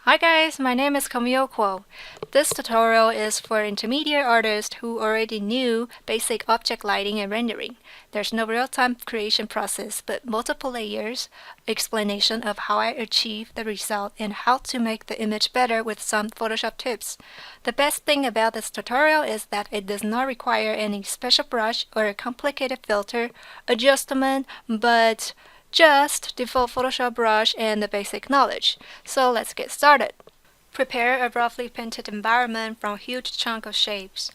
Hi guys, my name is Kamiyoko. This tutorial is for intermediate artists who already knew basic object lighting and rendering. There's no real-time creation process, but multiple layers, explanation of how I achieve the result, and how to make the image better with some Photoshop tips. The best thing about this tutorial is that it does not require any special brush or a complicated filter adjustment, but just default Photoshop brush and the basic knowledge. So let's get started. Prepare a roughly painted environment from a huge chunk of shapes.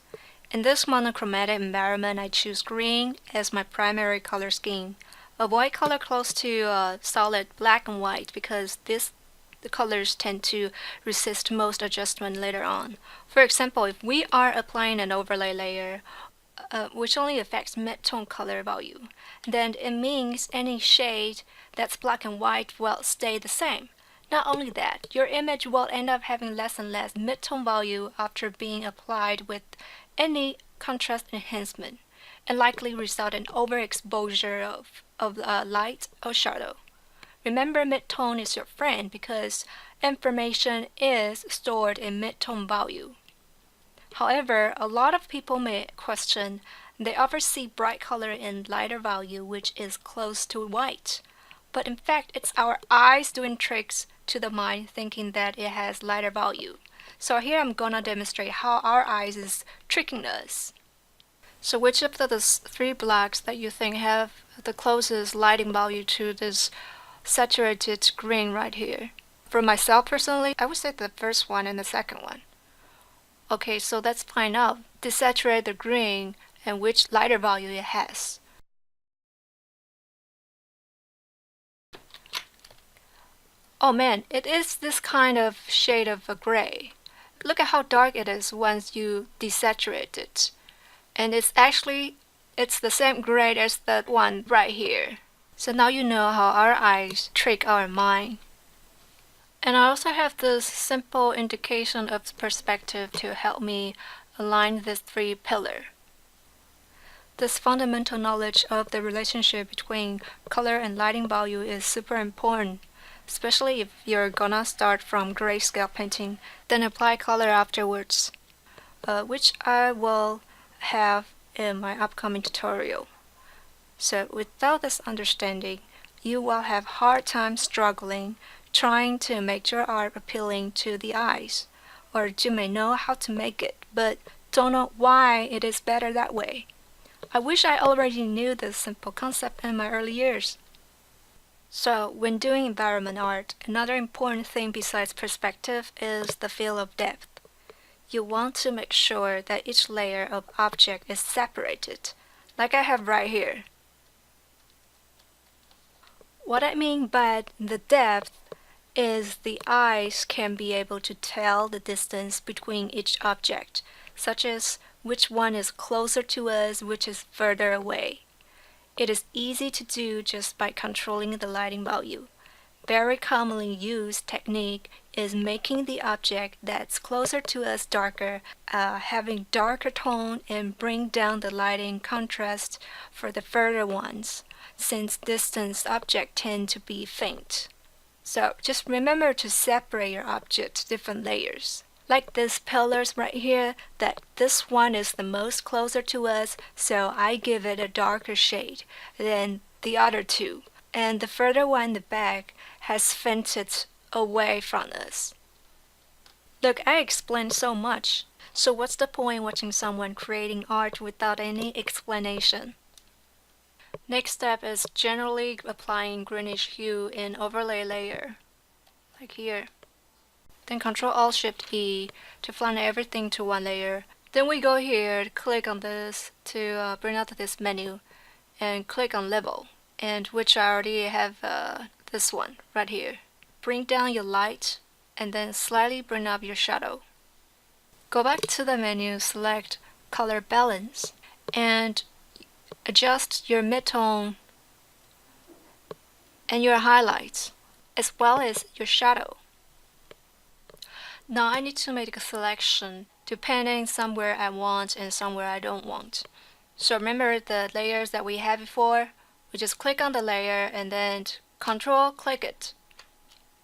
In this monochromatic environment, I choose green as my primary color scheme. Avoid color close to solid black and white because the colors tend to resist most adjustment later on. For example, if we are applying an overlay layer, which only affects mid-tone color value, then it means any shade that's black and white will stay the same. Not only that, your image will end up having less and less mid-tone value after being applied with any contrast enhancement, and likely result in overexposure of light or shadow. Remember, mid-tone is your friend because information is stored in mid-tone value. However, a lot of people may question, they often see bright color in lighter value which is close to white. But in fact, it's our eyes doing tricks to the mind thinking that it has lighter value. So here I'm gonna demonstrate how our eyes is tricking us. So which of the three blocks that you think have the closest lighting value to this saturated green right here? For myself personally, I would say the first one and the second one. Okay, so let's find out, desaturate the green and which lighter value it has. Oh man, it is this kind of shade of a gray. Look at how dark it is once you desaturate it. And it's the same grade as that one right here. So now you know how our eyes trick our mind. And I also have this simple indication of perspective to help me align these three pillars. This fundamental knowledge of the relationship between color and lighting value is super important, especially if you're gonna start from grayscale painting, then apply color afterwards, which I will have in my upcoming tutorial. So without this understanding, you will have hard time struggling trying to make your art appealing to the eyes, or you may know how to make it, but don't know why it is better that way. I wish I already knew this simple concept in my early years. So when doing environment art, another important thing besides perspective is the feel of depth. You want to make sure that each layer of object is separated, like I have right here. What I mean by the depth is the eyes can be able to tell the distance between each object, such as which one is closer to us, which is further away. It is easy to do just by controlling the lighting value. Very commonly used technique is making the object that's closer to us darker, having darker tone, and bring down the lighting contrast for the further ones, since distance objects tend to be faint. So just remember to separate your object to different layers. Like these pillars right here, that this one is the most closer to us, so I give it a darker shade than the other two. And the further one in the back has fainted away from us. Look, I explained so much. So what's the point watching someone creating art without any explanation? Next step is generally applying greenish hue in overlay layer, like here. Then Ctrl-Alt-Shift-E to flatten everything to one layer. Then we go here, click on this to bring out this menu, and click on Level, and which I already have this one right here. Bring down your light, and then slightly bring up your shadow. Go back to the menu, select Color Balance, and adjust your midtone and your highlights, as well as your shadow. Now I need to make a selection depending somewhere I want and somewhere I don't want. So remember the layers that we had before? We just click on the layer and then Control click it.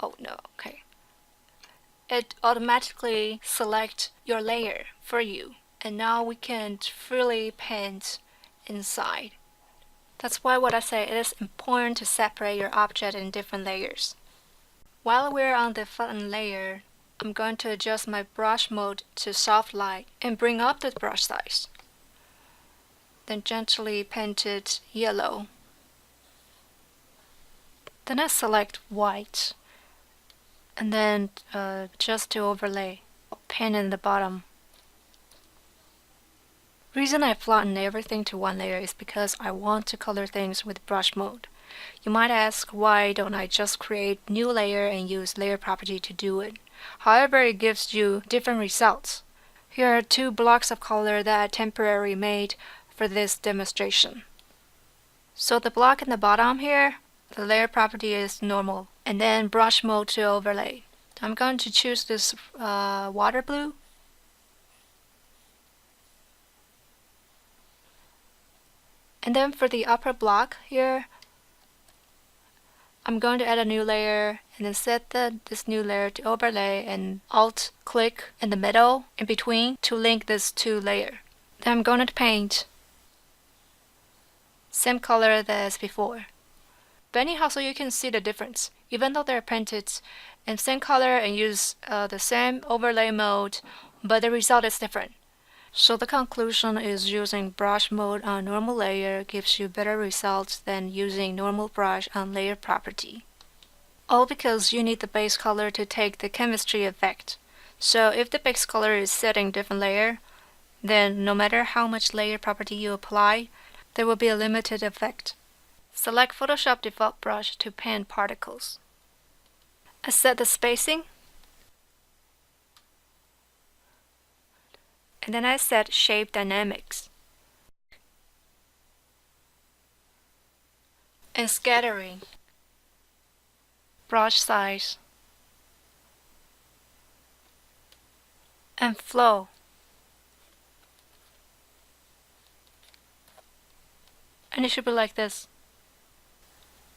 Oh no, okay. it automatically selects your layer for you. And now we can freely paint inside. That's why what I say, it is important to separate your object in different layers. While we're on the flatten layer, I'm going to adjust my brush mode to soft light and bring up the brush size. Then gently paint it yellow. Then I select white and then just to overlay, paint in the bottom. Reason I flatten everything to one layer is because I want to color things with brush mode. You might ask, why don't I just create new layer and use layer property to do it? However, it gives you different results. Here are two blocks of color that I temporarily made for this demonstration. So the block in the bottom here, the layer property is normal, and then brush mode to overlay. I'm going to choose this water blue. And then for the upper block here, I'm going to add a new layer and then set this new layer to overlay and Alt click in the middle in between to link these two layers. Then I'm going to paint same color as before. But anyhow, so you can see the difference. Even though they're painted in same color and use the same overlay mode, but the result is different. So the conclusion is using brush mode on normal layer gives you better results than using normal brush on layer property. All because you need the base color to take the chemistry effect. So if the base color is set in different layer, then no matter how much layer property you apply, there will be a limited effect. Select Photoshop default brush to paint particles. I set the spacing. And then I set shape dynamics. And scattering. Brush size. And flow. And it should be like this.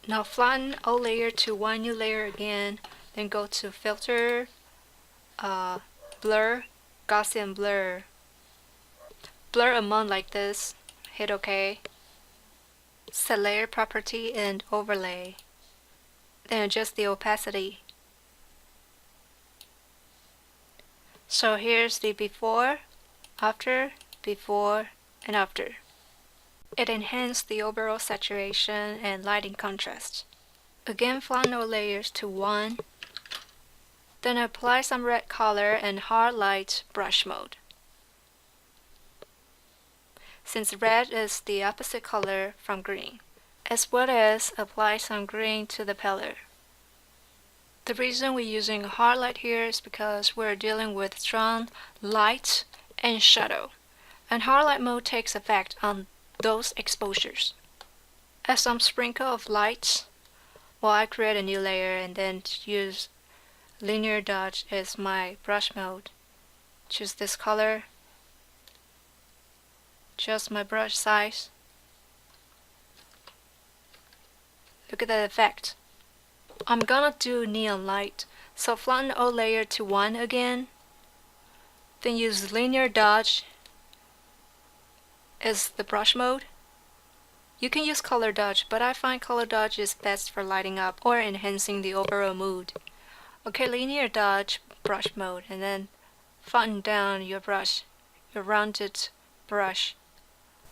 Now flatten all layer to one new layer again, then go to filter, blur, Gaussian blur. Blur amount like this, hit OK. Set layer property and overlay. Then adjust the opacity. So here's the before, and after. It enhanced the overall saturation and lighting contrast. Again, flatten all layers to one. Then apply some red color and highlight brush mode. Since red is the opposite color from green, as well as apply some green to the palette. The reason we're using highlight here is because we're dealing with strong light and shadow, and highlight mode takes effect on those exposures. Add some sprinkle of light while I create a new layer and then use linear dodge as my brush mode. Choose this color, adjust my brush size. Look at that effect. I'm gonna do neon light, so flatten all layer to one again, then use linear dodge as the brush mode. You can use color dodge, but I find color dodge is best for lighting up or enhancing the overall mood. Okay, linear dodge, brush mode, and then flatten down your brush, your rounded brush.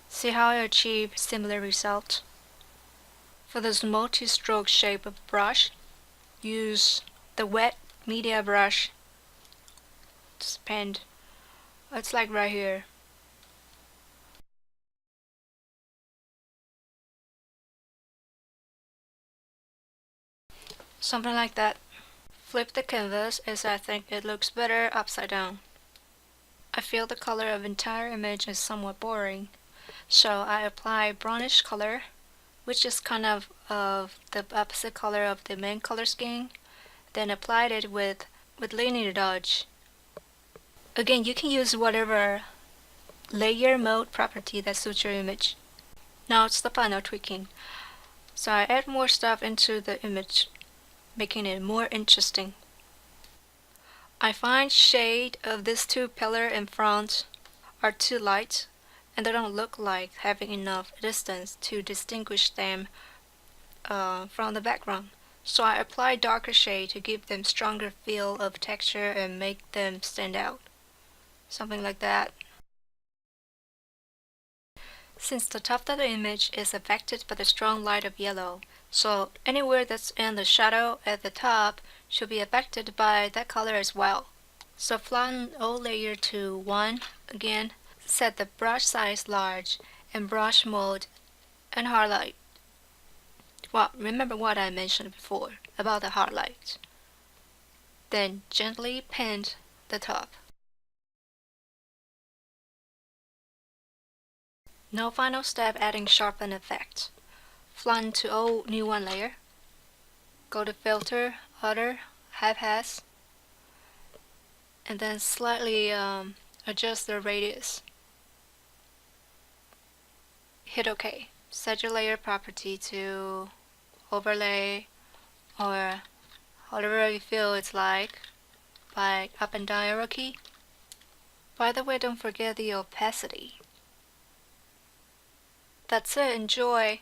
See how I achieve similar result? For this multi-stroke shape of brush, use the wet media brush. Just paint. It's like right here. Something like that. Flip the canvas as I think it looks better upside down. I feel the color of entire image is somewhat boring, so I apply brownish color, which is kind of the opposite color of the main color scheme, then applied it with linear dodge. Again, you can use whatever layer mode property that suits your image. Now it's the final tweaking. So I add more stuff into the image, making it more interesting. I find shade of these two pillars in front are too light, and they don't look like having enough distance to distinguish them from the background. So I apply darker shade to give them stronger feel of texture and make them stand out. Something like that. Since the top of the image is affected by the strong light of yellow, so anywhere that's in the shadow at the top should be affected by that color as well. So flatten all layer to 1 again, set the brush size large and brush mode and highlight. Well, remember what I mentioned before about the highlight. Then gently paint the top. No final step adding sharpen effect. Flatten to all new one layer. Go to filter, other, high pass, and then slightly adjust the radius. Hit OK. Set your layer property to overlay or whatever you feel it's like by up and down arrow key. By the way, don't forget the opacity. That's it. Enjoy!